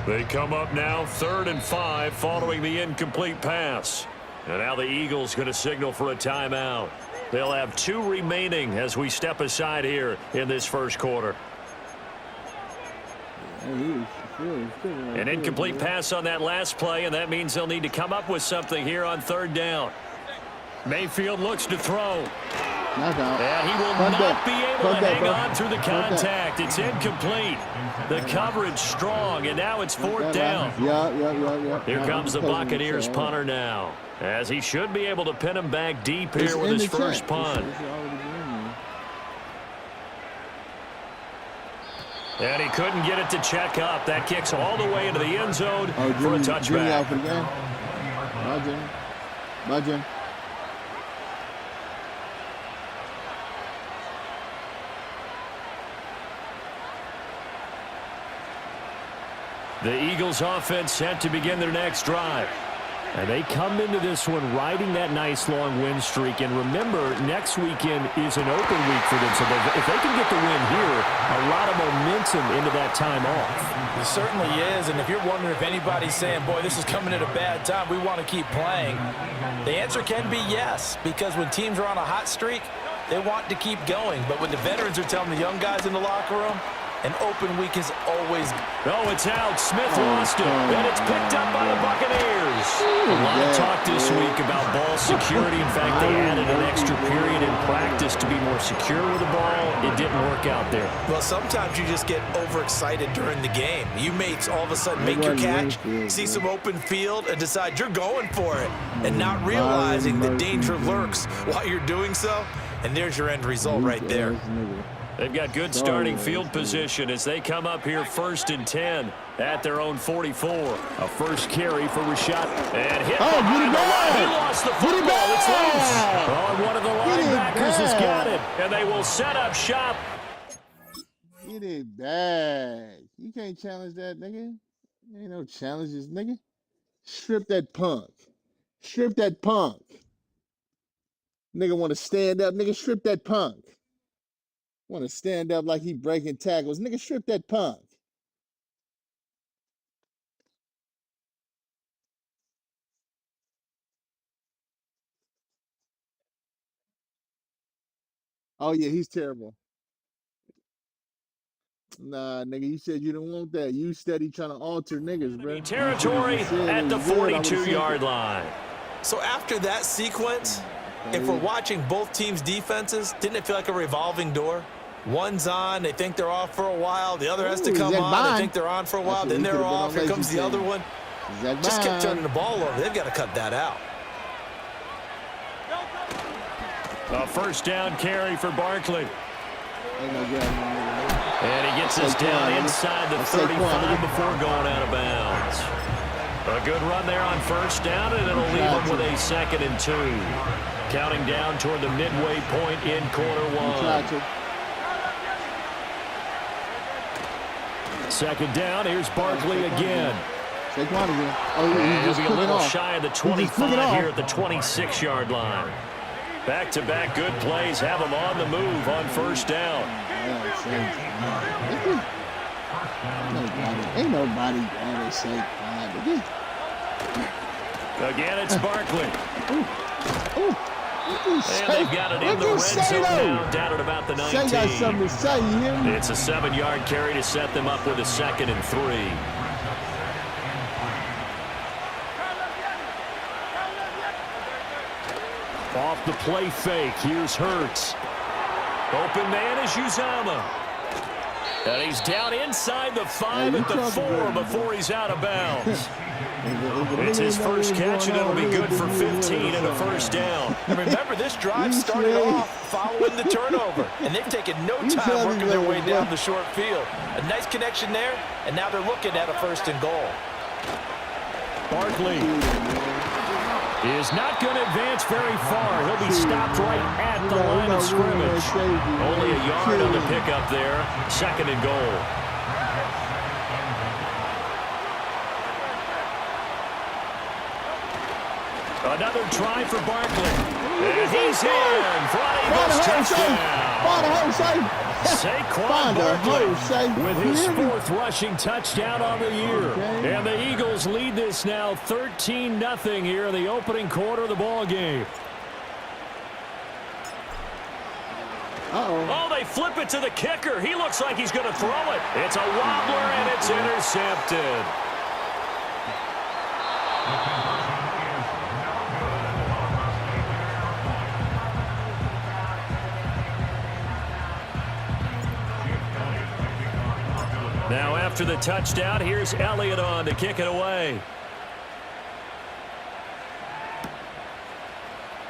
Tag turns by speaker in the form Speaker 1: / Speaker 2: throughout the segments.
Speaker 1: They come up now 3rd and 5 following the incomplete pass. And now the Eagles going to signal for a timeout. They'll have 2 remaining as we step aside here in this first quarter. An incomplete pass on that last play, and that means they'll need to come up with something here on 3rd down. Mayfield looks to throw. And he will not be able to hang on through the contact. It's incomplete. The coverage strong, and now it's 4th down. Here comes the Buccaneers punter now, as he should be able to pin him back deep here with his first punt. And he couldn't get it to check up. That kicks all the way into the end zone for a touchback.
Speaker 2: Budging.
Speaker 1: The Eagles offense set to begin their next drive. And they come into this one riding that nice long win streak. And remember, next weekend is an open week for them. So if they can get the win here, a lot of momentum into that time off.
Speaker 3: It certainly is. And if you're wondering if anybody's saying, boy, this is coming at a bad time, we want to keep playing, the answer can be yes. Because when teams are on a hot streak, they want to keep going. But when the veterans are telling the young guys in the locker room, an open week is always...
Speaker 1: Oh, it's out. Smith lost it. And it's picked up by the Buccaneers. A lot of talk this week about ball security. In fact, they added an extra period in practice to be more secure with the ball. It didn't work out there.
Speaker 3: Well, sometimes you just get overexcited during the game. You may all of a sudden make your catch, see some open field, and decide you're going for it, and not realizing the danger lurks while you're doing so. And there's your end result right there.
Speaker 1: They've got good starting field position as they come up here 1st and 10 at their own 44. A first carry for Rashad. And hit behind the line. He lost the football. It's loose. Oh, and one of the linebackers has got it. And they will set up shop.
Speaker 2: Get it back. You can't challenge that, nigga. Ain't no challenges, nigga. Strip that punk. Strip that punk. Nigga want to stand up. Nigga, strip that punk. Want to stand up like he breaking tackles. Nigga, strip that punk. Oh, yeah, he's terrible. Nah, nigga, you said you didn't want that. You steady trying to alter niggas, bro.
Speaker 1: Territory at the 42-yard line.
Speaker 3: So after that sequence, if we're watching both teams' defenses, didn't it feel like a revolving door? One's on, they think they're off for a while. The other has to come on, they think they're on for a while. Then they're off, here comes the other one. Just kept turning the ball over. They've got to cut that out.
Speaker 1: A first down carry for Barkley. And he gets us down inside the 35 before going out of bounds. A good run there on first down, and it'll leave him with a 2nd and 2. Counting down toward the midway point in quarter one. 2nd down, here's Barkley again. And he'll be a little shy of the 25 here at the 26-yard line. Back-to-back good plays have him on the move on first down.
Speaker 2: Ain't nobody gonna say
Speaker 1: Again, it's Barkley. And they've got it in the red zone now, down at about the 19.
Speaker 2: Got something to say, you hear me?
Speaker 1: It's a 7-yard carry to set them up with a 2nd and 3. Off the play fake, here's Hurts. Open man is Uzama. And he's down inside the 5 at the 4 before he's out of bounds. It's his first catch, and it'll be good for 15 and a first down.
Speaker 3: And remember, this drive started off following the turnover, and they've taken no time working their way down the short field. A nice connection there, and now they're looking at a 1st and goal.
Speaker 1: Barkley is not going to advance very far. He'll be stopped right at the line of scrimmage. Only a yard on the pickup there. 2nd and goal. Another try for Barkley. And he's in for an Eagles touchdown. Saquon Barkley with his 4th rushing touchdown on the year. And the Eagles lead this now 13-0 here in the opening quarter of the ball game. Oh, they flip it to the kicker. He looks like he's going to throw it. It's a wobbler, and it's intercepted. Now after the touchdown, here's Elliott on to kick it away.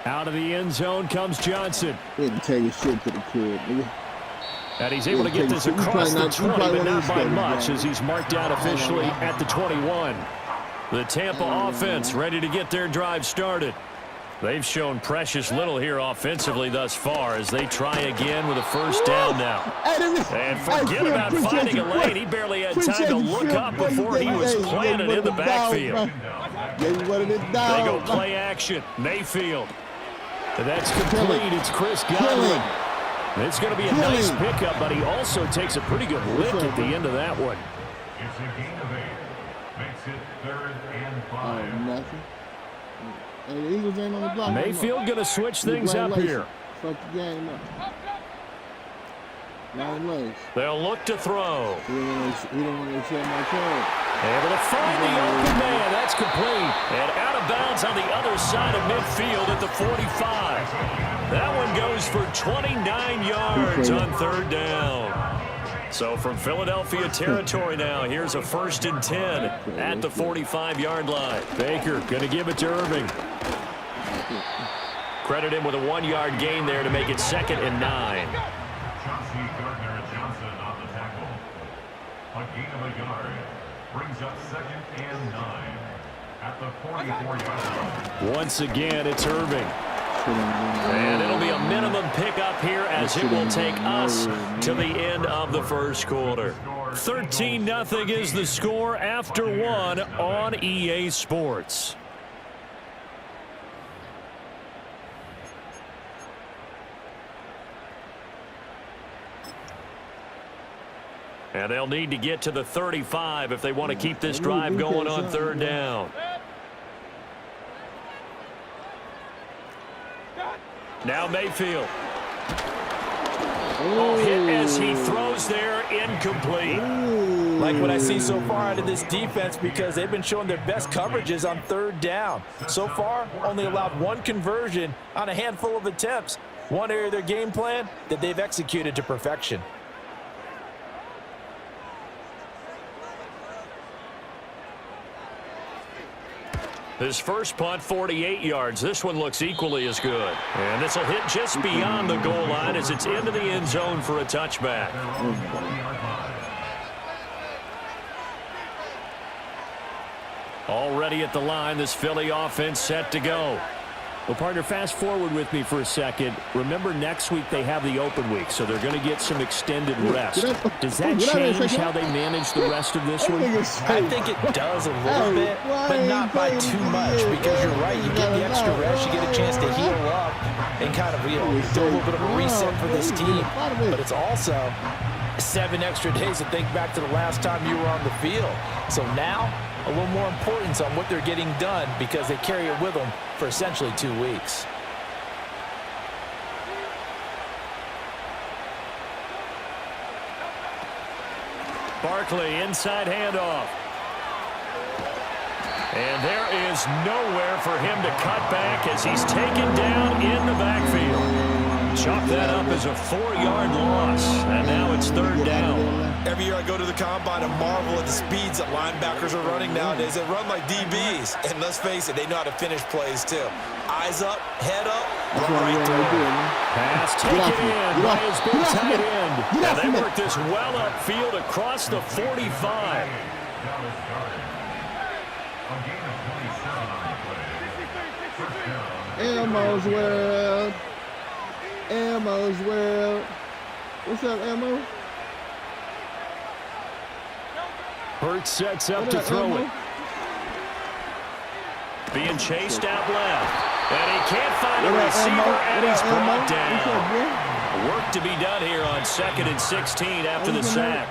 Speaker 1: Out of the end zone comes Johnson.
Speaker 2: Didn't take his shit to the crib, nigga.
Speaker 1: And he's able to get this across the 20, but not by much as he's marked out officially at the 21. The Tampa offense ready to get their drive started. They've shown precious little here offensively thus far as they try again with a first down now. And forget about finding a lane. He barely had time to look up before he was planted in the backfield. They go play action. Mayfield. And that's complete. It's Chris Godwin. It's going to be a nice pickup, but he also takes a pretty good lick at the end of that one.
Speaker 4: It's a gain of 8. Makes it 3rd and 5.
Speaker 2: Nothing. Hey, the Eagles ain't on the block.
Speaker 1: Mayfield going to switch things up here.
Speaker 2: Fuck the game up. Long legs.
Speaker 1: They'll look to throw.
Speaker 2: He don't want to share my card.
Speaker 1: Able to find the open man. That's complete. And out of bounds on the other side of midfield at the 45. That one goes for 29 yards on 3rd down. So from Philadelphia territory now, here's a 1st and 10 at the 45-yard line. Baker going to give it to Irving. Credit him with a 1-yard gain there to make it 2nd and 9.
Speaker 4: Johnson on the tackle. A gain of a yard. Brings up 2nd and 9 at the 44-yard line.
Speaker 1: Once again, it's Irving. And it'll be a minimum pickup here as it will take us to the end of the first quarter. 13-0 is the score after 1 on EA Sports. And they'll need to get to the 35 if they want to keep this drive going on 3rd down. Now Mayfield. Oh, hit as he throws there, incomplete.
Speaker 3: Like what I see so far out of this defense because they've been showing their best coverages on 3rd down. So far, only allowed 1 conversion on a handful of attempts. One area of their game plan that they've executed to perfection.
Speaker 1: His first punt, 48 yards. This one looks equally as good. And this will hit just beyond the goal line as it's into the end zone for a touchback. Already at the line, this Philly offense set to go. Well, partner, fast forward with me for a second. Remember, next week they have the open week, so they're going to get some extended rest. Does that change how they manage the rest of this week?
Speaker 3: I think it does a little bit, but not by too much, because you're right. You get the extra rest. You get a chance to heal up and kind of, do a little bit of a reset for this team. But it's also 7 extra days to think back to the last time you were on the field. So now, a little more importance on what they're getting done because they carry it with them for essentially 2 weeks.
Speaker 1: Barkley, inside handoff. And there is nowhere for him to cut back as he's taken down in the backfield. Chop that up as a 4-yard loss, and now it's 3rd down.
Speaker 3: Every year I go to the combine and marvel at the speeds that linebackers are running nowadays. They run like DBs, and let's face it, they know how to finish plays too. Eyes up, head up, run right through.
Speaker 1: Pass taken in by his big tight end. And they work this well upfield across the 45.
Speaker 2: Elmo's World. Elmo's World. What's up, Elmo?
Speaker 1: Hurts sets up to throw it. Being chased out left. And he can't find a receiver, and he's brought down. Work to be done here on 2nd and 16 after the sack.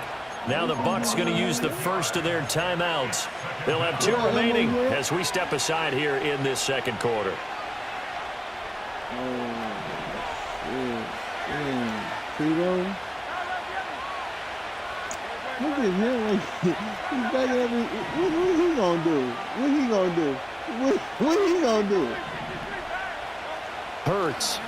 Speaker 1: Now the Bucs going to use the first of their timeouts. They'll have 2 remaining as we step aside here in this second quarter.
Speaker 2: Look at him. He's backing up. What he gonna do? What he gonna do? What he gonna do?
Speaker 1: Hurts.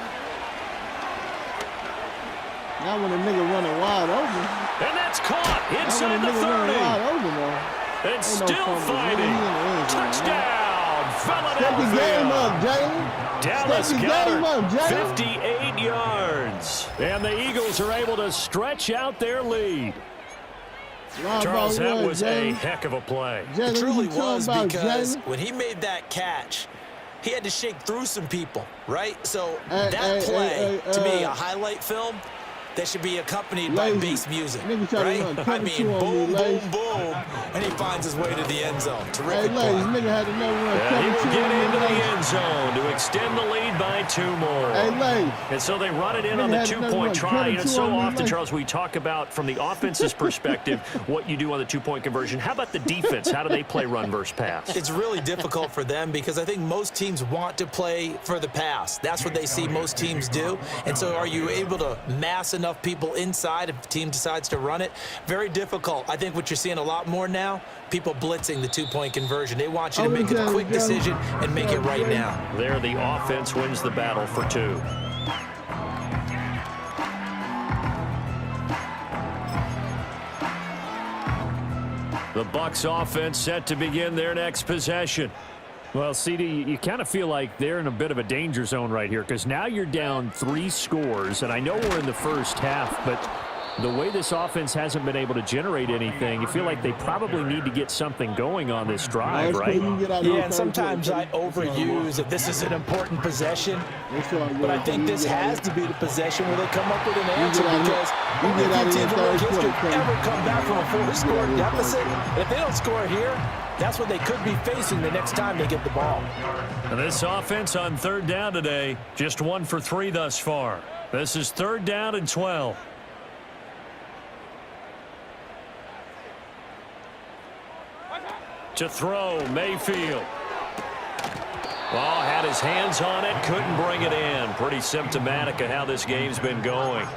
Speaker 2: Now when a nigga running wide open.
Speaker 1: And that's caught inside the 30.
Speaker 2: Wide open,
Speaker 1: and still fighting. Touchdown, Philadelphia.
Speaker 2: Step the game up, Jalen.
Speaker 1: Dallas gathered 58 yards. And the Eagles are able to stretch out their lead. Charles, that was a heck of a play.
Speaker 3: It truly was, because when he made that catch, he had to shake through some people, right? So that play, to me, a highlight film that should be accompanied by bass music, right? I mean, boom, boom, boom, and he finds his way to the end zone. Terrific play.
Speaker 1: He will get into the end zone to extend the lead by 2 more. And so they run it in on the 2-point try. And so often, Charles, we talk about, from the offense's perspective, what you do on the 2-point conversion. How about the defense? How do they play run versus pass?
Speaker 3: It's really difficult for them because I think most teams want to play for the pass. That's what they see most teams do. And so are you able to mass enough people inside if the team decides to run it? Very difficult. I think what you're seeing a lot more now, people blitzing the 2-point conversion. They want you to make a quick decision and make it right now.
Speaker 1: There, the offense wins the battle for 2. The Bucs offense set to begin their next possession. Well, CD, you kind of feel like they're in a bit of a danger zone right here, because now you're down 3 scores, and I know we're in the first half, but the way this offense hasn't been able to generate anything, you feel like they probably need to get something going on this drive, right?
Speaker 3: Yeah, and sometimes I overuse that this is an important possession, but I think this has to be the possession where they come up with an answer, because only a few teams in world history ever come back from a 4-score deficit. If they don't score here, that's what they could be facing the next time they get the ball.
Speaker 1: And this offense on 3rd down today, just 1 for 3 thus far. This is 3rd down and 12. To throw, Mayfield. Well, had his hands on it, couldn't bring it in. Pretty symptomatic of how this game's been going.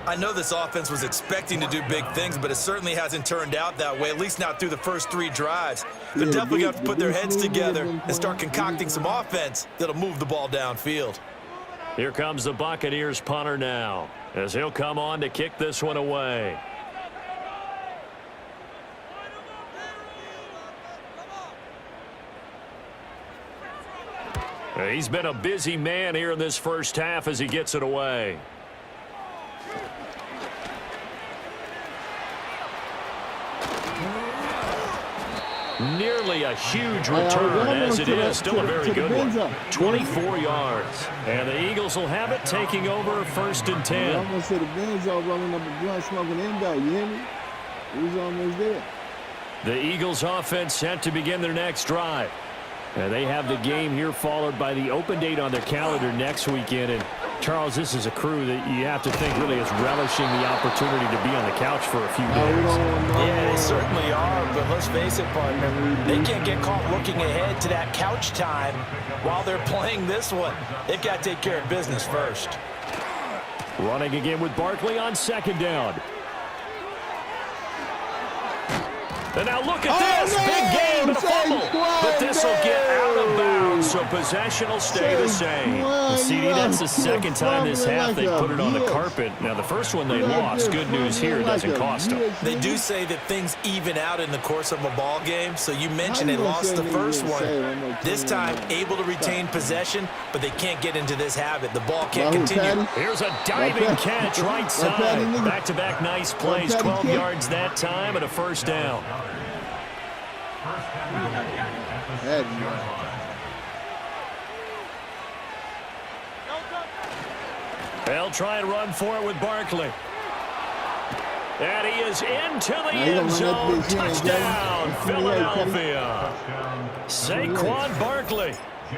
Speaker 3: I know this offense was expecting to do big things, but it certainly hasn't turned out that way, at least not through the first 3 drives. They're definitely going to have to put their heads together and start concocting some offense that'll move the ball downfield.
Speaker 1: Here comes the Buccaneers punter now, as he'll come on to kick this one away. He's been a busy man here in this first half as he gets it away. Nearly a huge return, as it is. Still a very good one. 24 yards. And the Eagles will have it, taking over 1st and 10.
Speaker 2: Almost to the Benzo rolling up a blunt, smoking endo. You hear me? He was almost there.
Speaker 1: The Eagles offense set to begin their next drive. And they have the game here followed by the open date on their calendar next weekend. And, Charles, this is a crew that you have to think really is relishing the opportunity to be on the couch for a few days.
Speaker 3: Yeah, they certainly are, but let's face it, partner, they can't get caught looking ahead to that couch time while they're playing this one. They've got to take care of business first.
Speaker 1: Running again with Barkley on 2nd down. And now look at this. Big game and a fumble. But this will get out of bounds, so possession will stay the same. CD, that's the 2nd time this half they put it on the carpet. Now, the first one they lost. Good news here, it doesn't cost them.
Speaker 3: They do say that things even out in the course of a ball game. So you mentioned they lost the first one. This time, able to retain possession, but they can't get into this habit. The ball can't continue.
Speaker 1: Here's a diving catch right side. Back-to-back nice plays. 12 yards that time and a 1st down. They'll try and run for it with Barkley. And he is into the end zone. Touchdown, Philadelphia. Saquon Barkley.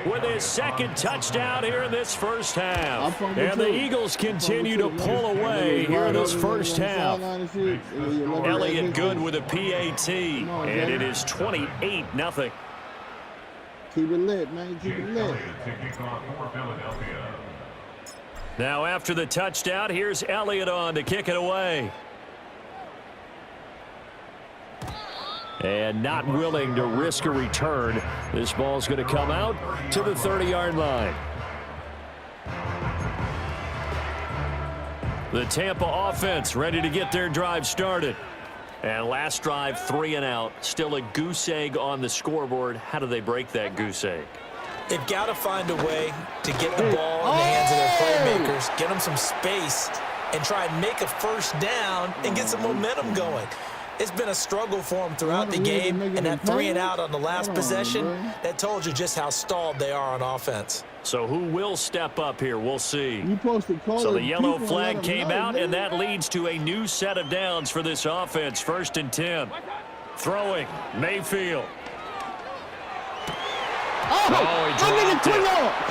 Speaker 1: with his second touchdown here in this first half. And the Eagles continue to pull away here in this first half. Elliott good with a PAT, and it is 28-0.
Speaker 2: Keep it lit, man. Keep it lit.
Speaker 1: Now after the touchdown, here's Elliott on to kick it away. And not willing to risk a return. This ball's going to come out to the 30-yard line. The Tampa offense ready to get their drive started. And last drive, 3 and out. Still a goose egg on the scoreboard. How do they break that goose egg?
Speaker 3: They've got to find a way to get the ball in the hands of their playmakers, get them some space, and try and make a first down and get some momentum going. It's been a struggle for them throughout the game, and that 3 and out on the last possession, that told you just how stalled they are on offense.
Speaker 1: So who will step up here? We'll see. So the yellow flag came out, and that leads to a new set of downs for this offense. 1st and 10. Throwing, Mayfield. Oh, he dropped it.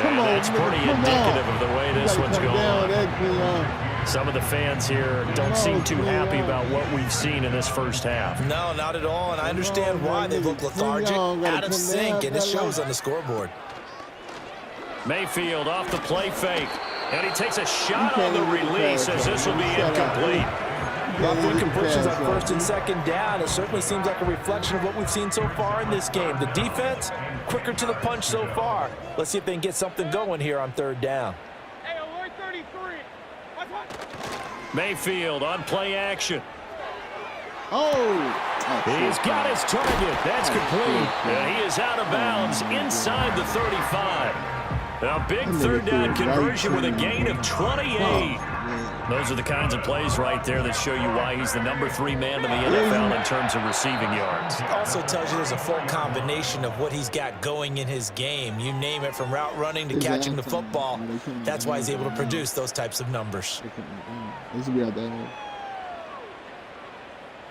Speaker 1: And that's pretty indicative of the way this one's going. Some of the fans here don't seem too happy about what we've seen in this first half.
Speaker 3: No, not at all, and I understand why. They look lethargic, out of sync, and it shows on the scoreboard.
Speaker 1: Mayfield off the play fake, and he takes a shot on the release as this will be incomplete.
Speaker 3: Good conversions on 1st and 2nd down. It certainly seems like a reflection of what we've seen so far in this game. The defense, quicker to the punch so far. Let's see if they can get something going here on 3rd down.
Speaker 1: Mayfield on play action.
Speaker 2: He's
Speaker 1: got his target. That's complete. And he is out of bounds inside the 35. A big 3rd down conversion with a gain of 28. Those are the kinds of plays right there that show you why he's the number 3 man in the NFL in terms of receiving yards.
Speaker 3: It also tells you there's a full combination of what he's got going in his game. You name it, from route running to catching the football. That's why he's able to produce those types of numbers.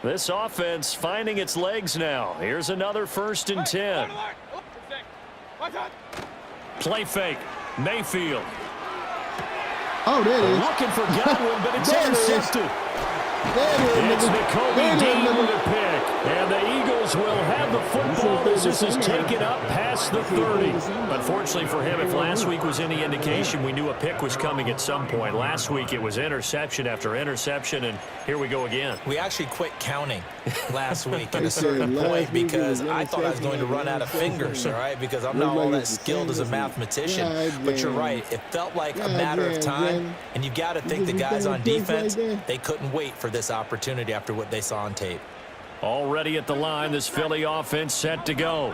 Speaker 1: This offense finding its legs now. Here's another 1st and 10. Play fake. Mayfield.
Speaker 2: There it is.
Speaker 1: Looking for Godwin, but it's intercepted. It's Nakobe Dean with a pick. And the Eagles will have the football as this is taken up past the 30. Unfortunately for him, if last week was any indication, we knew a pick was coming at some point. Last week it was interception after interception, and here we go again.
Speaker 3: We actually quit counting last week at a certain point because I thought I was going to run out of fingers, all right, because I'm not all that skilled as a mathematician. But you're right. It felt like a matter of time, and you've got to think the guys on defense, they couldn't wait for this opportunity after what they saw on tape.
Speaker 1: Already at the line, this Philly offense set to go.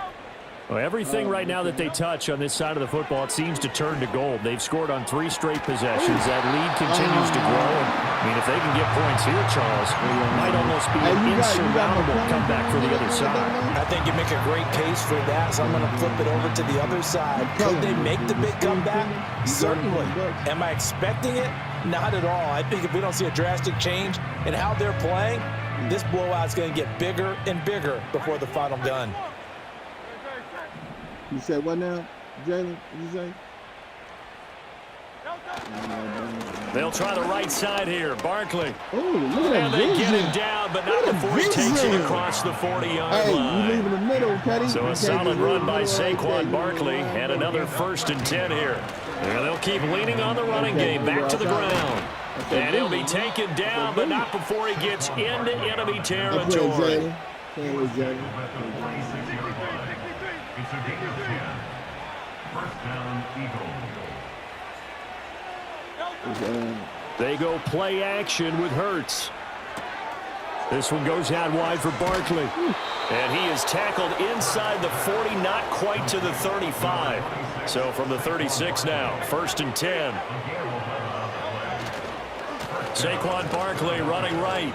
Speaker 1: Well, everything right now that they touch on this side of the football, it seems to turn to gold. They've scored on 3 straight possessions. That lead continues to grow. And, I mean, if they can get points here, Charles, it might almost be an insurmountable comeback for the other side.
Speaker 3: I think you make a great case for that, so I'm going to flip it over to the other side. Could they make the big comeback? Certainly. Am I expecting it? Not at all. I think if we don't see a drastic change in how they're playing, this blowout's going to get bigger and bigger before the final gun.
Speaker 2: You said what now, Jalen? What you say?
Speaker 1: They'll try the right side here. Barkley.
Speaker 2: Oh, look at that.
Speaker 1: And they get him down, but not before he takes it across the 40-yard line.
Speaker 2: You leave in the middle, Cuddy.
Speaker 1: So a solid run by Saquon Barkley, and another 1st and 10 here. And they'll keep leaning on the running game back to the ground. And he'll be taken down, but not before he gets into enemy territory.
Speaker 4: It's a gain of 10. 1st down, Eagles.
Speaker 1: They go play action with Hurts. This one goes out wide for Barkley. And he is tackled inside the 40, not quite to the 35. So from the 36 now, 1st and 10. Saquon Barkley running right.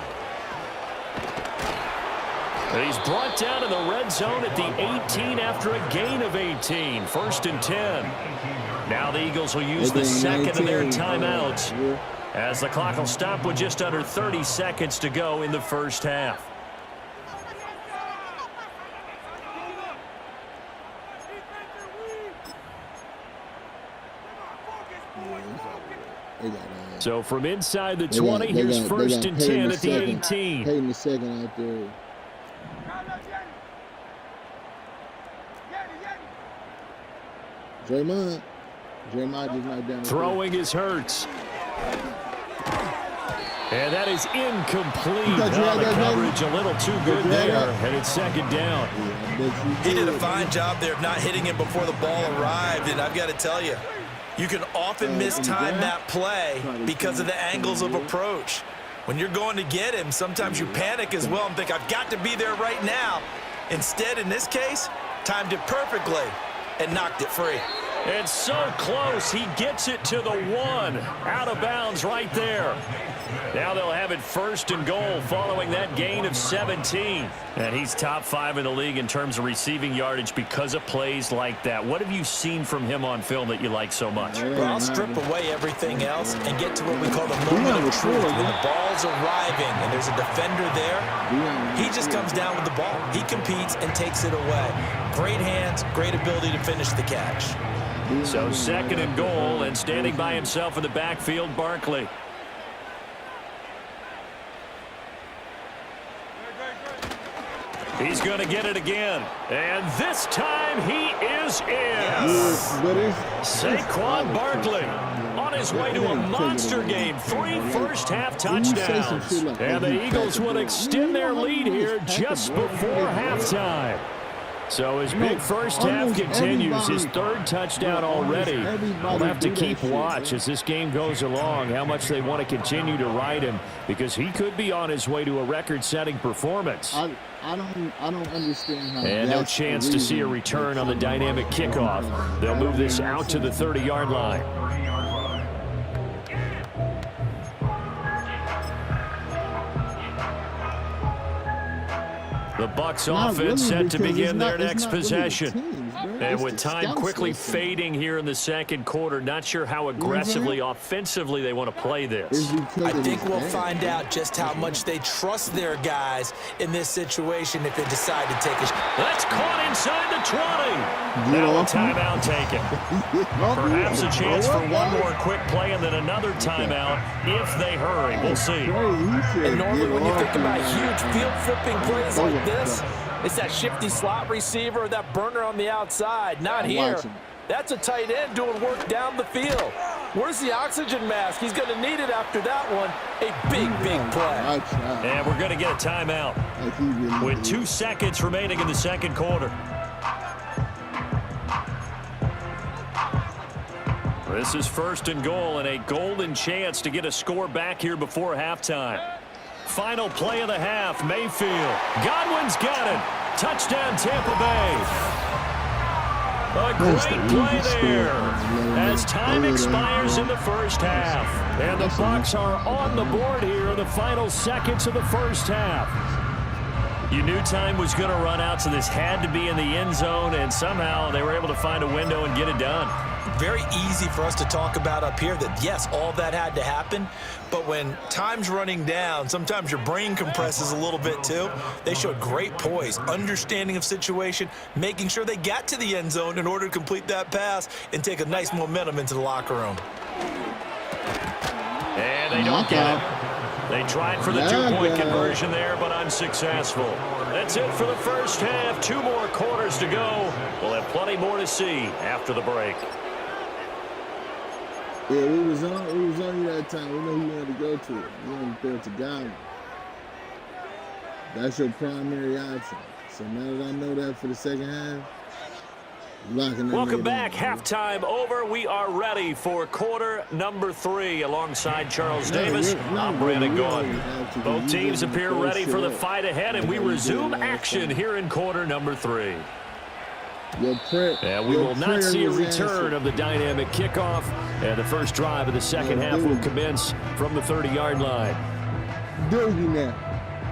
Speaker 1: He's brought down to the red zone at the 18 after a gain of 18. 1st and 10. Now the Eagles will use the second of their timeouts as the clock will stop with just under 30 seconds to go in the first half. So from inside the 20, here's first and 10 at the 18.
Speaker 2: Payton the second out there. Jeremiah just knocked down.
Speaker 1: Throwing is Hurts. And that is incomplete. The coverage a little too good there, and it's second down.
Speaker 3: He did a fine job there of not hitting him before the ball arrived, and I've got to tell you, you can often mistime that play because of the angles of approach. When you're going to get him, sometimes you panic as well and think, I've got to be there right now. Instead, in this case, timed it perfectly and knocked it free.
Speaker 1: It's so close. He gets it to the 1. Out of bounds right there. Now they'll have it first and goal following that gain of 17. And he's top 5 in the league in terms of receiving yardage because of plays like that. What have you seen from him on film that you like so much?
Speaker 3: Well, I'll strip away everything else and get to what we call the moment of truth. When the ball's arriving and there's a defender there, he just comes down with the ball. He competes and takes it away. Great hands, great ability to finish the catch.
Speaker 1: So second and goal, and standing by himself in the backfield, Barkley. He's going to get it again. And this time he is in. Saquon Barkley on his way to a monster game. 3 first-half touchdowns. And the Eagles will extend their lead here just before halftime. So his big first half continues, his 3rd touchdown already. We'll have to keep watch as this game goes along, how much they want to continue to ride him, because he could be on his way to a record-setting performance.
Speaker 2: I don't understand how.
Speaker 1: And no chance to see a return on the dynamic kickoff. They'll move this out to the 30-yard line. The Bucs offense set to begin their next possession. And with time quickly fading here in the second quarter, not sure how aggressively, offensively they want to play this.
Speaker 3: I think we'll find out just how much they trust their guys in this situation if they decide to take a shot.
Speaker 1: That's caught inside the 20. Now a timeout taken. Perhaps a chance for one more quick play and then another timeout if they hurry. We'll see.
Speaker 3: And normally when you think about huge field-flipping plays like this, it's that shifty slot receiver, that burner on the outside. Not here. That's a tight end doing work down the field. Where's the oxygen mask? He's going to need it after that one. A big, big play.
Speaker 1: And we're going to get a timeout with 2 seconds remaining in the second quarter. This is first and goal and a golden chance to get a score back here before halftime. Final play of the half, Mayfield. Godwin's got it. Touchdown, Tampa Bay. A great play there as time expires in the first half. And the Bucs are on the board here in the final seconds of the first half. You knew time was going to run out, so this had to be in the end zone, and somehow they were able to find a window and get it done.
Speaker 3: Very easy for us to talk about up here that, yes, all that had to happen, but when time's running down, sometimes your brain compresses a little bit too. They showed great poise, understanding of situation, making sure they got to the end zone in order to complete that pass and take a nice momentum into the locker room.
Speaker 1: And they don't get it. They tried for the 2-point conversion there, but unsuccessful. That's it for the first half. 2 more quarters to go. We'll have plenty more to see after the break.
Speaker 2: Yeah, it was on you that time. We know you wanted to go to it. You wanted to throw it to Godwin. That's your primary option. So now that I know that for the second half,
Speaker 1: welcome back. Halftime over. We are ready for quarter number 3 alongside Charles Davis. I'm Brandon Gaudin. Both teams appear ready for the fight ahead, and we resume action here in quarter number 3. And we will not see a return of the dynamic kickoff, and the first drive of the second half will commence from the 30-yard line.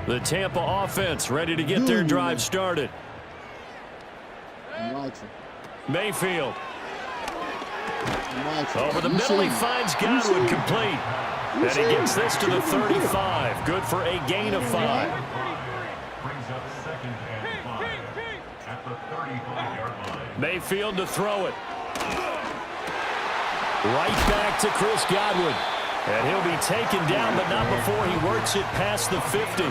Speaker 1: The Tampa offense ready to get their drive started. Mayfield. Over the middle, he finds Godwin complete. And he gets this to the 35. Good for a gain of 5.
Speaker 4: Brings up second and 5 at the 35-yard line.
Speaker 1: Mayfield to throw it. Right back to Chris Godwin. And he'll be taken down, but not before he works it past the 50.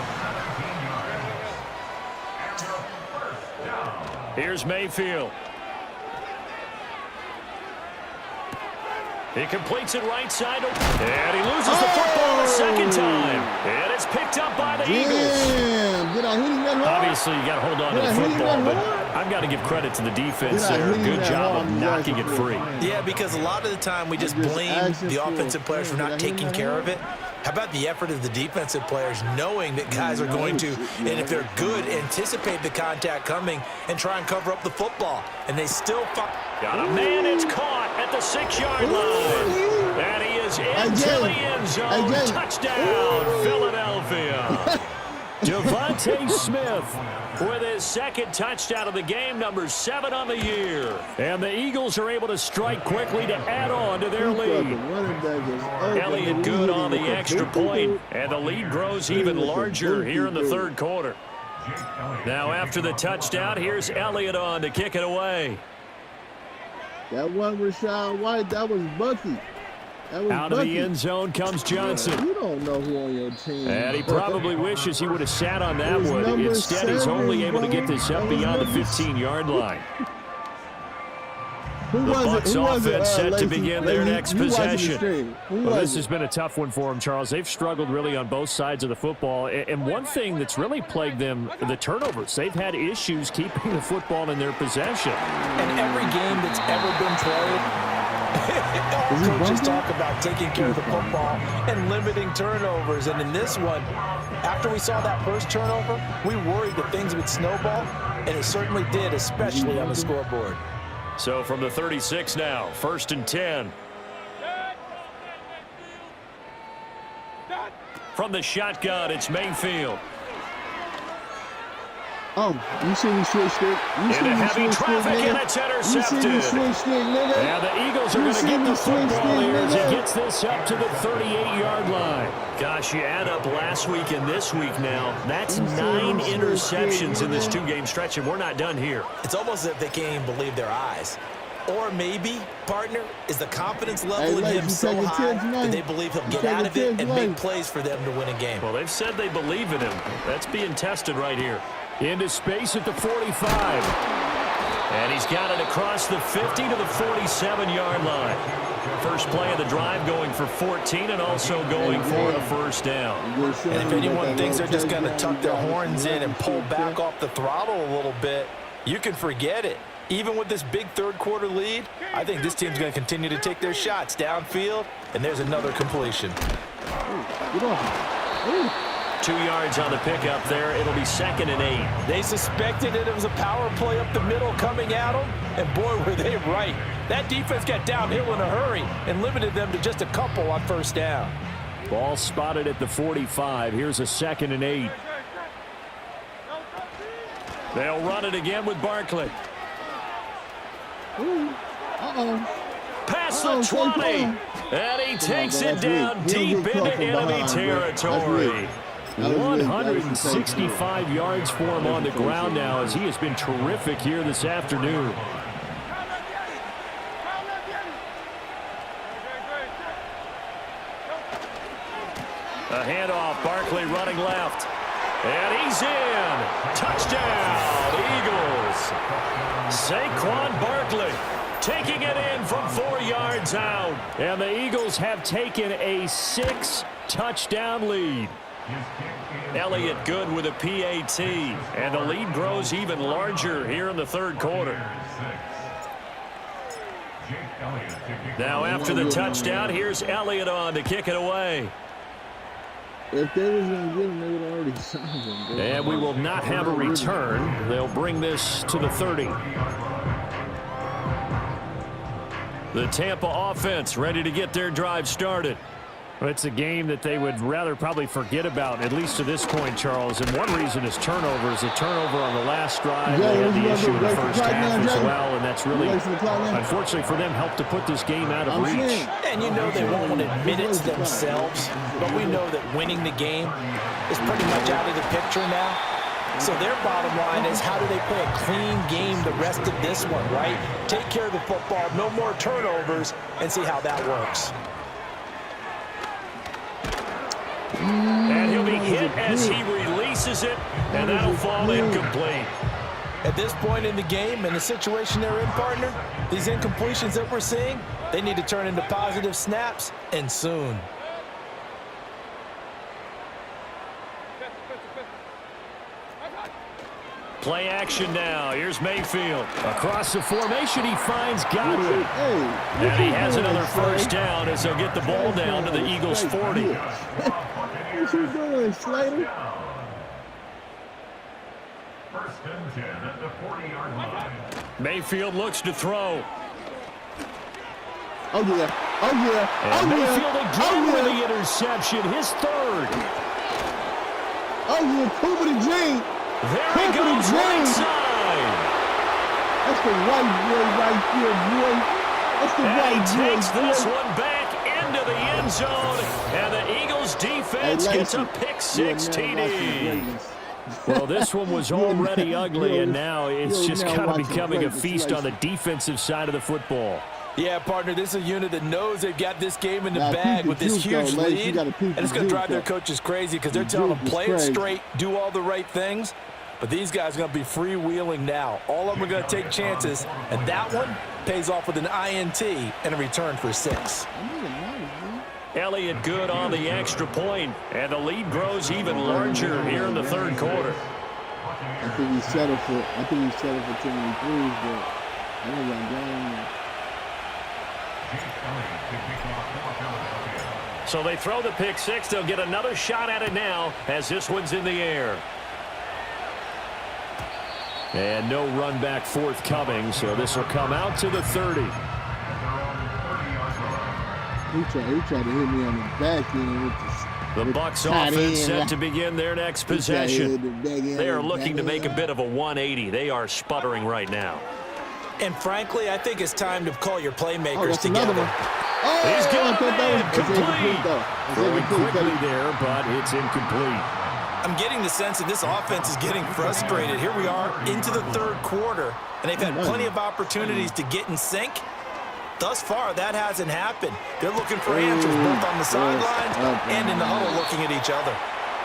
Speaker 1: Here's Mayfield. He completes it right side. And he loses the football a second time. And it's picked up by the Eagles.
Speaker 2: Did I hit him that hard?
Speaker 1: Obviously, you got to hold on to the football, but I've got to give credit to the defense there. Good job of knocking it free.
Speaker 3: Yeah, because a lot of the time we just blame the offensive players for not taking care of it. How about the effort of the defensive players knowing that guys are going to, and if they're good, anticipate the contact coming and try and cover up the football. And they still
Speaker 1: got a man, it's caught at the 6-yard line. And he is into the end zone. Touchdown, Philadelphia. Devontae Smith with his second touchdown of the game, number 7 on the year. And the Eagles are able to strike quickly to add on to their lead. Elliott good on the extra point, and the lead grows even larger here in the third quarter. Now after the touchdown, here's Elliott on to kick it away.
Speaker 2: That one Rashad White, that was Bucky.
Speaker 1: Out of the end zone comes Johnson.
Speaker 2: You don't know who on your team.
Speaker 1: And he probably wishes he would have sat on that one. Instead, he's only able to get this up beyond the 15-yard line. The Bucs offense set to begin their next possession. Well, this has been a tough one for them, Charles. They've struggled really on both sides of the football. And one thing that's really plagued them, the turnovers. They've had issues keeping the football in their possession.
Speaker 3: And every game that's ever been played, all coaches talk about taking care of the football and limiting turnovers. And in this one, after we saw that first turnover, we worried that things would snowball, and it certainly did, especially on the scoreboard.
Speaker 1: So from the 36 now, 1st and 10. From the shotgun, it's Mayfield.
Speaker 2: Oh, you see me switched it.
Speaker 1: Into heavy traffic, and it's intercepted. And the Eagles are going to get the football here as he gets this up to the 38-yard line. Gosh, you add up last week and this week now. That's 9 interceptions in this 2-game stretch, and we're not done here.
Speaker 3: It's almost as if they can't even believe their eyes. Or maybe, partner, is the confidence level in him so high that they believe he'll get out of it and make plays for them to win a game.
Speaker 1: Well, they've said they believe in him. That's being tested right here. Into space at the 45. And he's got it across the 50 to the 47-yard line. First play of the drive going for 14 and also going for a first down.
Speaker 3: And if anyone thinks they're just going to tuck their horns in and pull back off the throttle a little bit, you can forget it. Even with this big third-quarter lead, I think this team's going to continue to take their shots downfield, and there's another completion.
Speaker 2: Get off.
Speaker 1: 2 yards on the pickup there. It'll be 2nd and 8.
Speaker 3: They suspected it was a power play up the middle coming at them, and boy, were they right. That defense got downhill in a hurry and limited them to just a couple on first down.
Speaker 1: Ball spotted at the 45. Here's a 2nd and 8. They'll run it again with Barkley. Past the 20. And he takes it down deep into enemy territory. 165 yards for him on the ground now as he has been terrific here this afternoon. A handoff, Barkley running left. And he's in. Touchdown, Eagles. Saquon Barkley taking it in from 4 yards out. And the Eagles have taken a 6-touchdown lead. Elliott good with a PAT. And the lead grows even larger here in the third quarter. Now after the touchdown, here's Elliott on to kick it away.
Speaker 2: If they was going to get him, they would have already signed him.
Speaker 1: And we will not have a return. They'll bring this to the 30. The Tampa offense ready to get their drive started. It's a game that they would rather probably forget about, at least to this point, Charles. And one reason is turnovers. A turnover on the last drive. They had the issue in the first half as well, and that's really, unfortunately for them, helped to put this game out of reach.
Speaker 3: And you know they won't want to admit it to themselves, but we know that winning the game is pretty much out of the picture now. So their bottom line is, how do they play a clean game the rest of this one, right? Take care of the football, no more turnovers, and see how that works.
Speaker 1: And he'll be hit as he releases it, and that'll fall incomplete.
Speaker 3: At this point in the game and the situation they're in, partner, these incompletions that we're seeing, they need to turn into positive snaps, and soon.
Speaker 1: Play action now. Here's Mayfield. Across the formation, he finds Godwin. And he has another first down as they'll get the ball down to the Eagles' 40.
Speaker 2: What you doing, Slater?
Speaker 4: First and 10 at the 40-yard line.
Speaker 1: Mayfield looks to throw.
Speaker 2: Oh, yeah. Oh, yeah.
Speaker 1: And Mayfield again with the interception, his third.
Speaker 2: Oh, yeah. Cooper the Dream.
Speaker 1: There he goes, right side.
Speaker 2: That's the white boy right there, boy. That's the white boy.
Speaker 1: And he takes this one back into the end zone, and the Eagles defense gets a pick-six TD. Well, this one was already ugly, and now it's just kind of becoming a feast on the defensive side of the football.
Speaker 3: Yeah, partner, this is a unit that knows they've got this game in the bag with this huge lead, and it's going to drive their coaches crazy because they're telling them, play it straight, do all the right things. But these guys are going to be freewheeling now. All of them are going to take chances, and that one pays off with an INT and a return for 6.
Speaker 1: Elliott good on the extra point, and the lead grows even larger here in the third quarter.
Speaker 2: I think he settled for too many threes, but I think I'm going.
Speaker 1: So they throw the pick-six. They'll get another shot at it now as this one's in the air. And no run back forthcoming, so this will come out to the 30.
Speaker 2: He tried to hit me on the back end with
Speaker 1: the Bucs offense set to begin their next possession. They are looking to make a bit of a 180. They are sputtering right now.
Speaker 3: And frankly, I think it's time to call your playmakers together.
Speaker 1: He's got it incomplete. Going quickly there, but it's incomplete.
Speaker 3: I'm getting the sense that this offense is getting frustrated. Here we are into the third quarter, and they've had plenty of opportunities to get in sync. Thus far, that hasn't happened. They're looking for answers both on the sidelines and in the huddle looking at each other.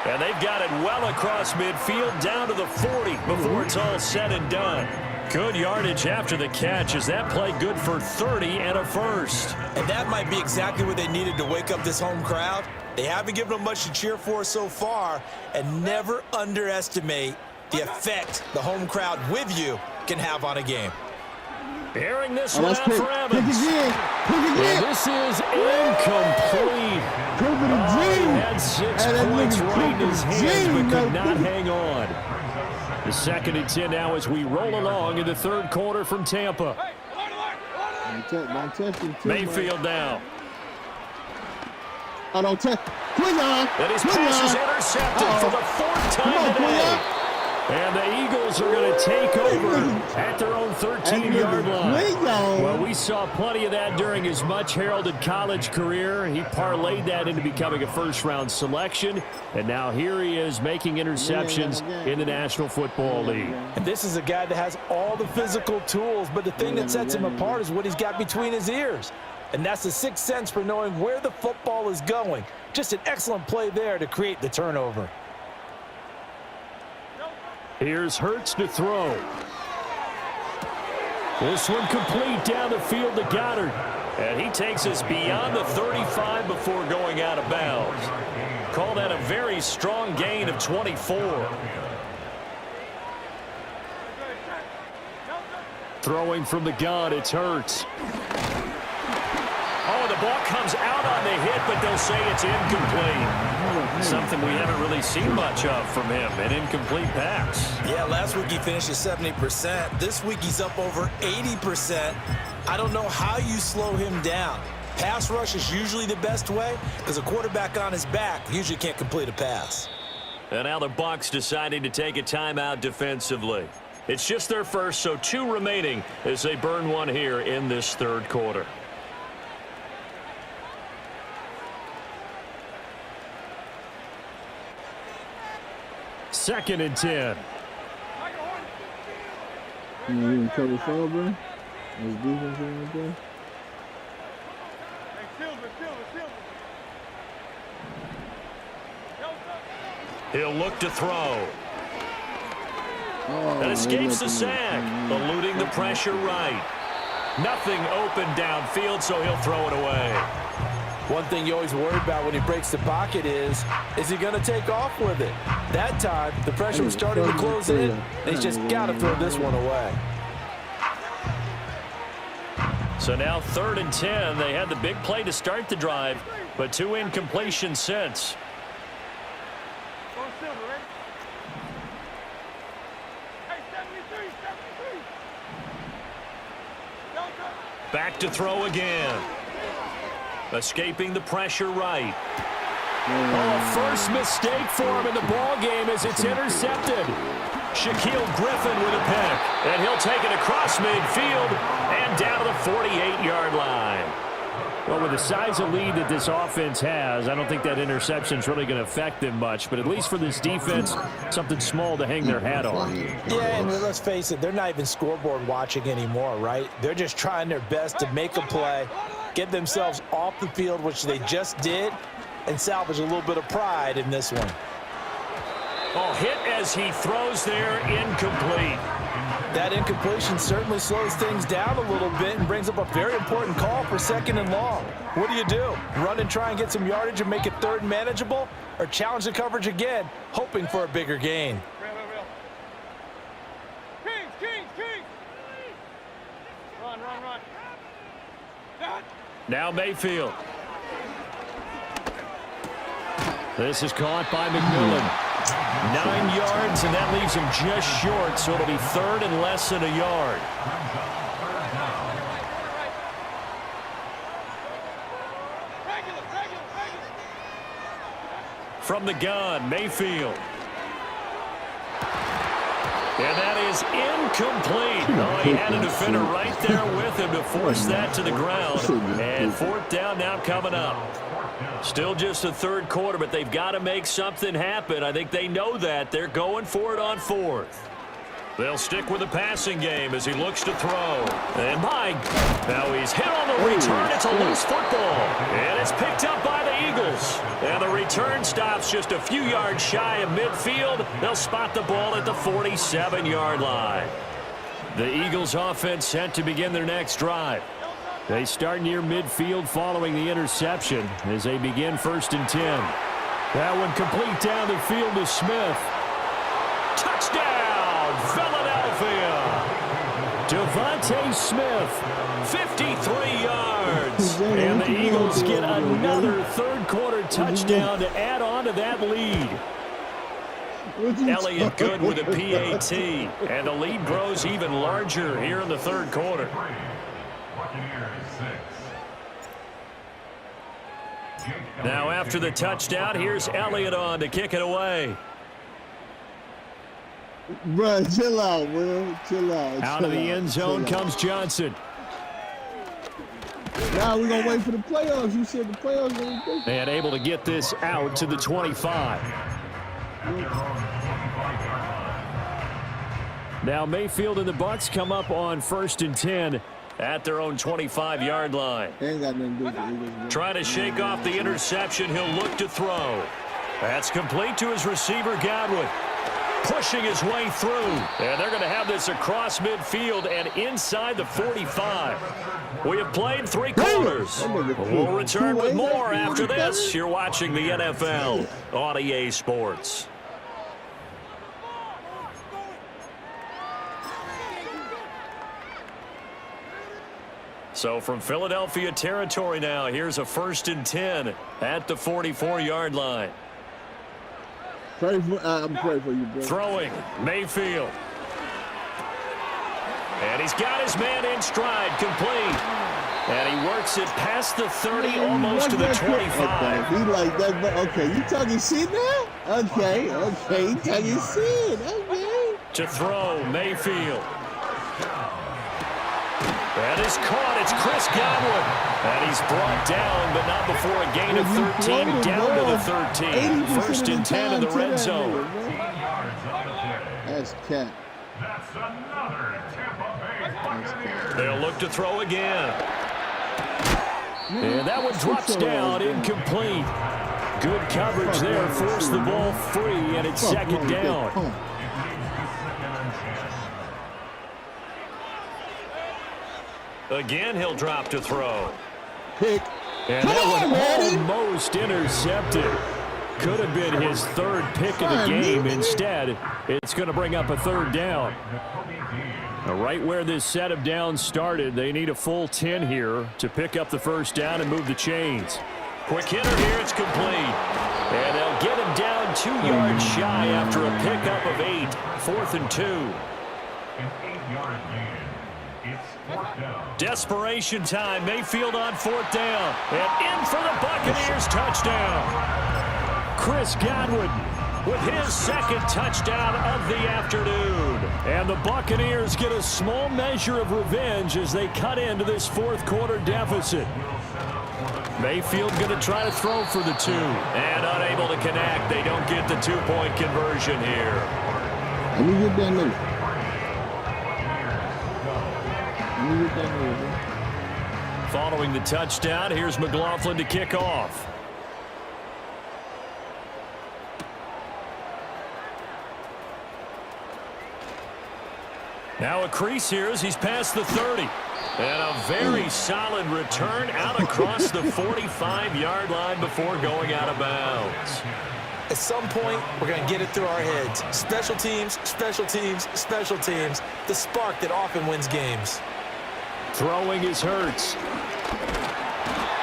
Speaker 1: And they've got it well across midfield down to the 40 before it's all said and done. Good yardage after the catch. Is that play good for 30 and a first?
Speaker 3: And that might be exactly what they needed to wake up this home crowd. They haven't given them much to cheer for so far, and never underestimate the effect the home crowd with you can have on a game.
Speaker 1: Airing this one out for Evans. And this is incomplete. He had 6 points right in his hands, but could not hang on. The 2nd and 10 now as we roll along in the third quarter from Tampa. Mayfield now.
Speaker 2: I don't touch.
Speaker 1: And his pass is intercepted for the 4th time today. And the Eagles are going to take over at their own 13-yard line. Well, we saw plenty of that during his much-heralded college career. He parlayed that into becoming a first-round selection. And now here he is making interceptions in the National Football League.
Speaker 3: And this is a guy that has all the physical tools, but the thing that sets him apart is what he's got between his ears. And that's the sixth sense for knowing where the football is going. Just an excellent play there to create the turnover.
Speaker 1: Here's Hurts to throw. This one complete down the field to Goddard. And he takes us beyond the 35 before going out of bounds. Call that a very strong gain of 24. Throwing from the gun, it's Hurts. Oh, the ball comes out on the hit, but they'll say it's incomplete. Something we haven't really seen much of from him, an incomplete pass.
Speaker 3: Yeah, last week he finished at 70%. This week he's up over 80%. I don't know how you slow him down. Pass rush is usually the best way because a quarterback on his back usually can't complete a pass.
Speaker 1: And now the Bucs deciding to take a timeout defensively. It's just their first, so 2 remaining as they burn one here in this third quarter. Second and 10.
Speaker 2: You didn't cover 4, bro? That's defense right there.
Speaker 1: He'll look to throw. And escapes the sack, eluding the pressure right. Nothing open downfield, so he'll throw it away.
Speaker 3: One thing you always worry about when he breaks the pocket is he going to take off with it? That time, the pressure was starting to close in, and he's just got to throw this one away.
Speaker 1: So now 3rd and 10. They had the big play to start the drive, but 2 incompletions since. Back to throw again. Escaping the pressure right. Oh, first mistake for him in the ball game as it's intercepted. Shaquille Griffin with a pick, and he'll take it across midfield and down to the 48-yard line. Well, with the size of lead that this offense has, I don't think that interception is really going to affect them much. But at least for this defense, something small to hang their hat on.
Speaker 3: Yeah, and let's face it, they're not even scoreboard watching anymore, right? They're just trying their best to make a play, get themselves off the field, which they just did, and salvage a little bit of pride in this one.
Speaker 1: Oh, hit as he throws there, incomplete.
Speaker 3: That incompletion certainly slows things down a little bit and brings up a very important call for 2nd and long. What do? Run and try and get some yardage and make it 3rd and manageable, or challenge the coverage again, hoping for a bigger gain?
Speaker 1: Now Mayfield. This is caught by McMillan. 9 yards, and that leaves him just short, so it'll be 3rd and less than a yard. From the gun, Mayfield. And that is incomplete. Oh, he had a defender right there with him to force that to the ground. And 4th down now coming up. Still just the 3rd quarter, but they've got to make something happen. I think they know that. They're going for it on 4th. They'll stick with the passing game as he looks to throw. And now he's hit on the return. It's a loose football. And it's picked up by the Eagles. And the return stops just a few yards shy of midfield. They'll spot the ball at the 47-yard line. The Eagles offense set to begin their next drive. They start near midfield following the interception as they begin 1st and 10. That one complete down the field to Smith. Touchdown, Philadelphia. Devontae Smith, 53 yards. And the Eagles get another 3rd quarter touchdown to add on to that lead. Elliott good with a PAT. And the lead grows even larger here in the 3rd quarter. Now after the touchdown, here's Elliott on to kick it away.
Speaker 2: Bro, chill out, bro. Chill out.
Speaker 1: Out of the end zone comes Johnson.
Speaker 2: Now we're going to wait for the playoffs. You said the playoffs.
Speaker 1: And able to get this out to the 25. Now Mayfield and the Bucs come up on 1st and 10 at their own 25-yard line.
Speaker 2: Ain't got nothing to do with the Eagles.
Speaker 1: Trying to shake off the interception. He'll look to throw. That's complete to his receiver, Godwin. Pushing his way through. And they're going to have this across midfield and inside the 45. We have played 3 quarters. We'll return with more after this. You're watching the NFL on EA Sports. So from Philadelphia territory now, here's a 1st and 10 at the 44-yard line.
Speaker 2: I'm praying for you, bro.
Speaker 1: Throwing, Mayfield. And he's got his man in stride, complete. And he works it past the 30, almost to the 25.
Speaker 2: He like that, but okay, you talking shit now? Okay, you talking shit, okay.
Speaker 1: To throw, Mayfield. That is caught. It's Chris Godwin. And he's brought down, but not before a gain of 13, down to the 13. 1st and 10 in the red zone.
Speaker 2: That's cat.
Speaker 4: That's another Tampa Bay Buccaneers.
Speaker 1: They'll look to throw again. And that one drops down, incomplete. Good coverage there, forced the ball free, and it's second down. Again, he'll drop to throw.
Speaker 2: Pick.
Speaker 1: And that one almost intercepted. Could have been his third pick of the game. Instead, it's going to bring up a third down. Right where this set of downs started, they need a full 10 here to pick up the first down and move the chains. Quick hitter here, it's complete. And they'll get him down 2 yards shy after a pickup of 8. 4th and 2.
Speaker 4: An 8-yard gain. It's 4th down.
Speaker 1: Desperation time. Mayfield on 4th down. And in for the Buccaneers touchdown. Chris Godwin with his second touchdown of the afternoon. And the Buccaneers get a small measure of revenge as they cut into this fourth quarter deficit. Mayfield going to try to throw for the 2. And unable to connect. They don't get the 2-point conversion here.
Speaker 2: Let me get that number. Let me get that number.
Speaker 1: Following the touchdown, here's McLaughlin to kick off. Now a crease here as he's past the 30. And a very solid return out across the 45-yard line before going out of bounds.
Speaker 3: At some point, we're going to get it through our heads. Special teams, special teams, special teams. The spark that often wins games.
Speaker 1: Throwing is Hurts.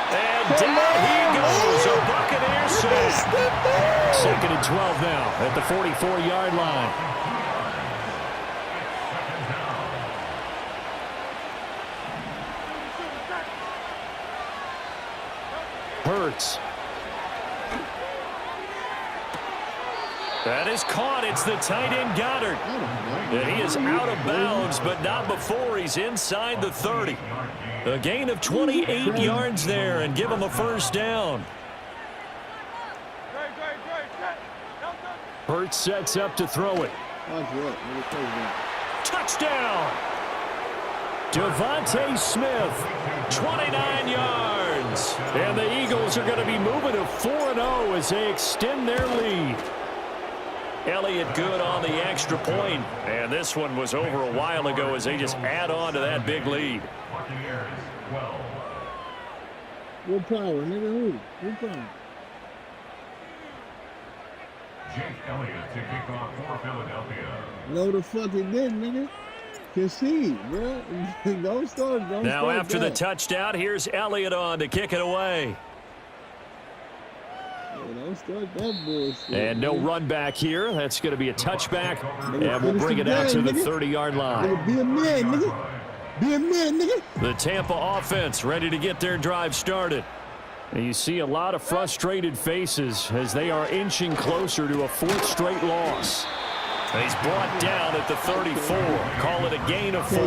Speaker 1: And down he goes. A Buccaneers sack. 2nd and 12 now at the 44-yard line. Hurts. That is caught. It's the tight end Goddard. And he is out of bounds, but not before he's inside the 30. A gain of 28 yards there and give him a first down. Hurts sets up to throw it. Touchdown! Devontae Smith, 29 yards. And the Eagles are going to be moving to 4-0 as they extend their lead. Elliott good on the extra point. And this one was over a while ago as they just add on to that big lead.
Speaker 4: Buccaneers 12.
Speaker 2: What power, nigga? Who power?
Speaker 4: Jake Elliott to kick off for Philadelphia.
Speaker 2: No, the fuck it didn't, nigga. Concede, bro. Don't start.
Speaker 1: Now after the touchdown, here's Elliott on to kick it away.
Speaker 2: Don't start that bullshit.
Speaker 1: And no run back here. That's going to be a touchback. And we'll bring it out to the 30-yard line.
Speaker 2: Be a man, nigga. Be a man, nigga.
Speaker 1: The Tampa offense ready to get their drive started. And you see a lot of frustrated faces as they are inching closer to a 4th straight loss. He's brought down at the 34. Call it a gain of 4.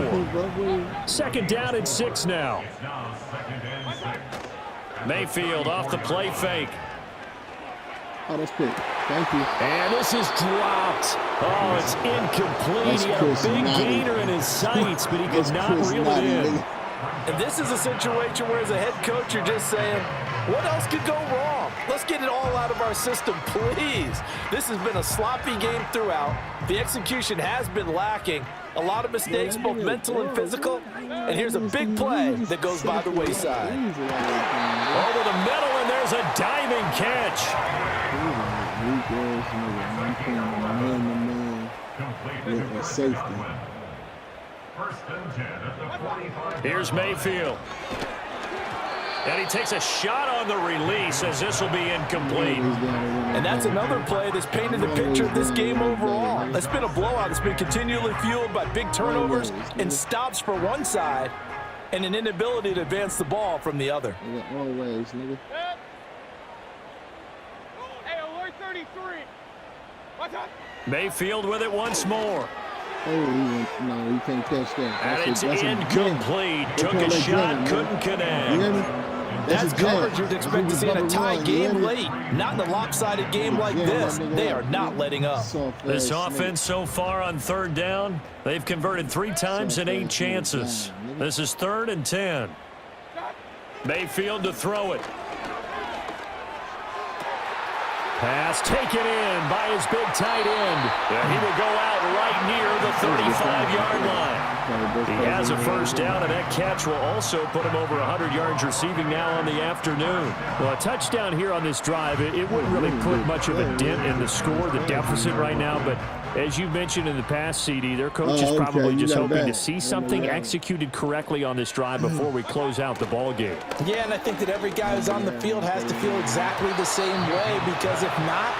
Speaker 1: 2nd down and 6 now.
Speaker 4: It's now 2nd and 6.
Speaker 1: Mayfield off the play fake.
Speaker 2: Oh, that's quick. Thank you.
Speaker 1: And this is dropped. Oh, it's incomplete. He had a big gainer in his sights, but he could not reel it in.
Speaker 3: And this is a situation where as a head coach, you're just saying, what else could go wrong? Let's get it all out of our system, please. This has been a sloppy game throughout. The execution has been lacking. A lot of mistakes, both mental and physical. And here's a big play that goes by the wayside.
Speaker 1: Over the middle, and there's a diving catch.
Speaker 2: With safety.
Speaker 4: First and 10 at the 45.
Speaker 1: Here's Mayfield. And he takes a shot on the release as this will be incomplete.
Speaker 3: And that's another play that's painted the picture of this game overall. It's been a blowout. It's been continually fueled by big turnovers and stops for one side and an inability to advance the ball from the other.
Speaker 2: Always, nigga.
Speaker 5: Hey, alert 33. Watch out.
Speaker 1: Mayfield with it once more.
Speaker 2: Oh, no, you can't catch that.
Speaker 1: And it's incomplete. Took a shot, couldn't connect.
Speaker 3: That's coverage you'd expect to see in a tie game late. Not in a lopsided game like this. They are not letting up.
Speaker 1: This offense so far on third down, they've converted 3 times in 8 chances. This is 3rd and 10. Mayfield to throw it. Pass taken in by his big tight end. And he will go out right near the 35-yard line. He has a first down, and that catch will also put him over 100 yards receiving now on the afternoon. Well, a touchdown here on this drive, it wouldn't really put much of a dent in the score, the deficit right now. But as you mentioned in the past, CD, their coach is probably just hoping to see something executed correctly on this drive before we close out the ball game.
Speaker 3: Yeah, and I think that every guy who's on the field has to feel exactly the same way, because if not,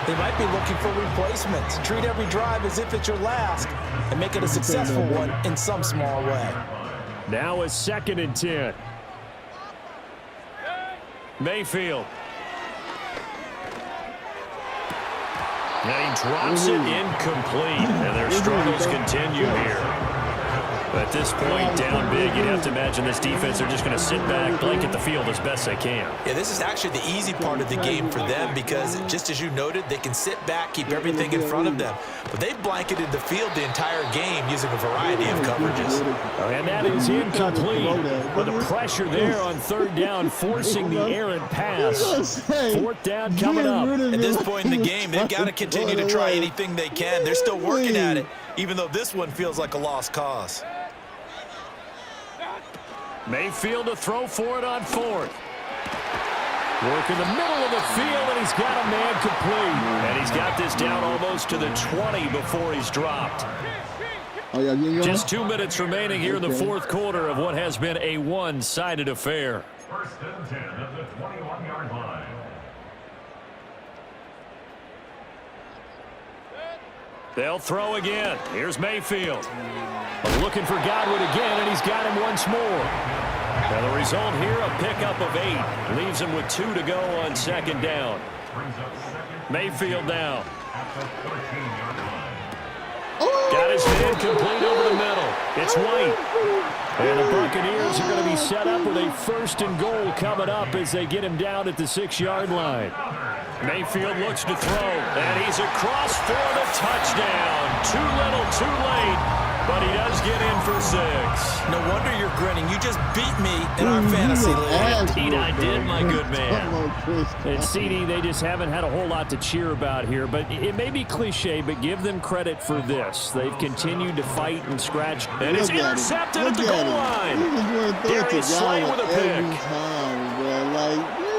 Speaker 3: they might be looking for replacements. Treat every drive as if it's your last and make it a successful one in some small way.
Speaker 1: Now a 2nd and 10. Mayfield. And he drops it incomplete. And their struggles continue here. At this point, down big, you'd have to imagine this defense are just going to sit back, blanket the field as best they can.
Speaker 3: Yeah, this is actually the easy part of the game for them because, just as you noted, they can sit back, keep everything in front of them. But they've blanketed the field the entire game using a variety of coverages.
Speaker 1: And that is incomplete. But the pressure there on 3rd down, forcing the errant pass. 4th down coming up.
Speaker 3: At this point in the game, they've got to continue to try anything they can. They're still working at it, even though this one feels like a lost cause.
Speaker 1: Mayfield to throw for it on 4th. Work in the middle of the field, and he's got a man complete. And he's got this down almost to the 20 before he's dropped. Just 2 minutes remaining here in the 4th quarter of what has been a one-sided affair.
Speaker 4: 1st and 10 at the 21-yard line.
Speaker 1: They'll throw again. Here's Mayfield. Looking for Godwin again, and he's got him once more. And the result here, a pickup of 8. Leaves him with 2 to go on 2nd down. Mayfield now. Got his man complete over the middle. It's White. And the Buccaneers are going to be set up with a 1st and goal coming up as they get him down at the 6-yard line. Mayfield looks to throw, and he's across for the touchdown. Too little, too late, but he does get in for 6.
Speaker 3: No wonder you're grinning. You just beat me in our fantasy league.
Speaker 1: Indeed, I did, my good man. And CD, they just haven't had a whole lot to cheer about here, but it may be cliche, but give them credit for this. They've continued to fight and scratch, and it's intercepted at the goal line. Darius Slay with a pick.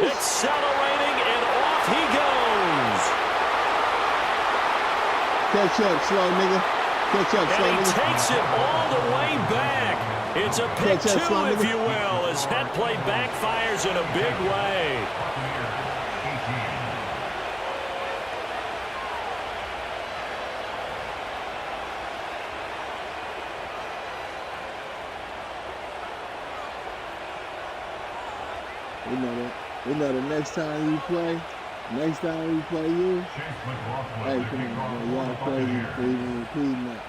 Speaker 1: Accelerating, and off he goes.
Speaker 2: Catch up, slow nigga. Catch up, slow nigga.
Speaker 1: And he takes it all the way back. It's a pick 2, if you will, as that play backfires in a big way.
Speaker 2: We know the next time you play you, hey, come on, y'all crazy for even repeating that.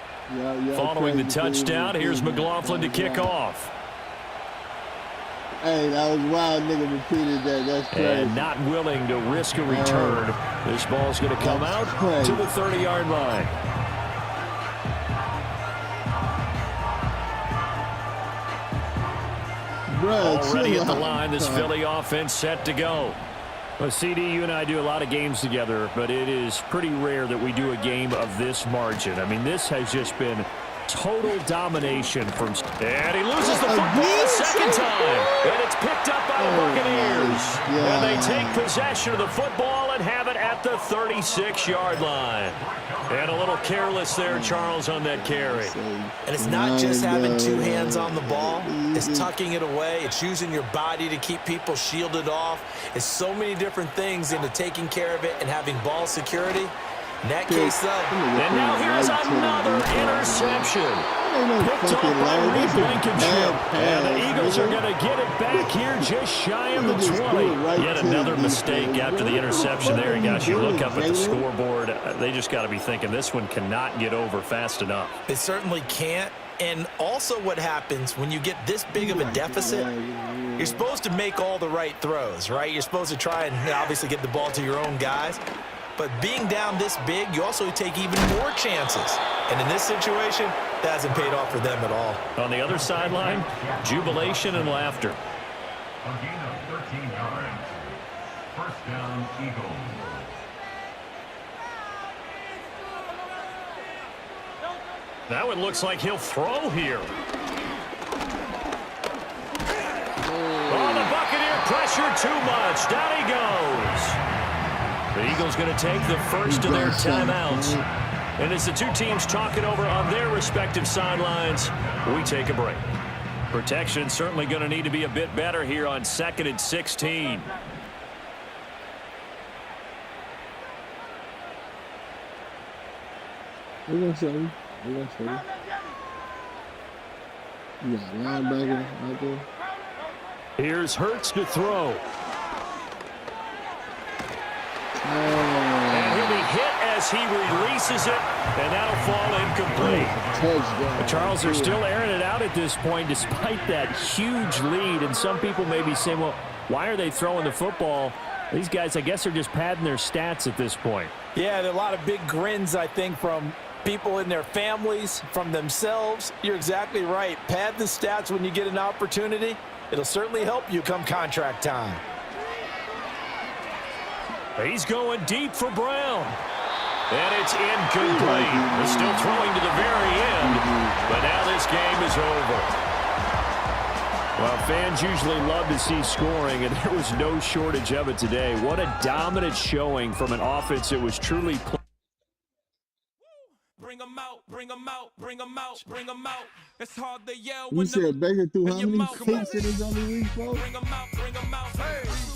Speaker 1: Following the touchdown, here's McLaughlin to kick off.
Speaker 2: Hey, that was wild, nigga repeated that. That's crazy.
Speaker 1: And not willing to risk a return. This ball's going to come out to the 30-yard line. Already at the line, this Philly offense set to go. Well, CD, you and I do a lot of games together, but it is pretty rare that we do a game of this margin. I mean, this has just been total domination from... And he loses the football a 2nd time. And it's picked up by the Buccaneers. And they take possession of the football and have it at the 36-yard line. And a little careless there, Charles, on that carry.
Speaker 3: And it's not just having 2 hands on the ball. It's tucking it away. It's using your body to keep people shielded off. It's so many different things into taking care of it and having ball security. In that case, though.
Speaker 1: And now here's another interception. Picked off by Reed Blankenship. And the Eagles are going to get it back here just shy of the 20. Yet another mistake after the interception there. And guys, you look up at the scoreboard, they just got to be thinking this one cannot get over fast enough.
Speaker 3: It certainly can't. And also what happens when you get this big of a deficit, You're supposed to make all the right throws, right? You're supposed to try and obviously get the ball to your own guys. But being down this big, you also take even more chances. And in this situation, that hasn't paid off for them at all.
Speaker 1: On the other sideline, jubilation and laughter.
Speaker 4: A gain of 13 yards. First down, Eagles.
Speaker 1: Now it looks like he'll throw here. Oh, the Buccaneer pressure too much. Down he goes. The Eagles going to take the first of their timeouts. And as the two teams talk it over on their respective sidelines, we take a break. Protection certainly going to need to be a bit better here on 2nd and 16.
Speaker 2: We're going to show you. We're going to show you. You got linebacker right there.
Speaker 1: Here's Hurts to throw. And he'll be hit as he releases it, and that'll fall incomplete.
Speaker 2: Touchdown.
Speaker 1: Charles, they're still airing it out at this point despite that huge lead, and some people may be saying, well, why are they throwing the football? These guys, I guess, are just padding their stats at this point.
Speaker 3: Yeah, there are a lot of big grins, I think, from people in their families, from themselves. You're exactly right. Pad the stats when you get an opportunity. It'll certainly help you come contract time.
Speaker 1: He's going deep for Brown. And it's incomplete. He's still throwing to the very end, but now this game is over. Well, fans usually love to see scoring, and there was no shortage of it today. What a dominant showing from an offense that was truly
Speaker 6: Bring them out, bring them out, bring them out, bring them out. It's hard to yell.
Speaker 2: You said Baker threw how many
Speaker 6: mouth
Speaker 2: picks in his only week, bro?
Speaker 6: Bring them out, bring them out. Hey.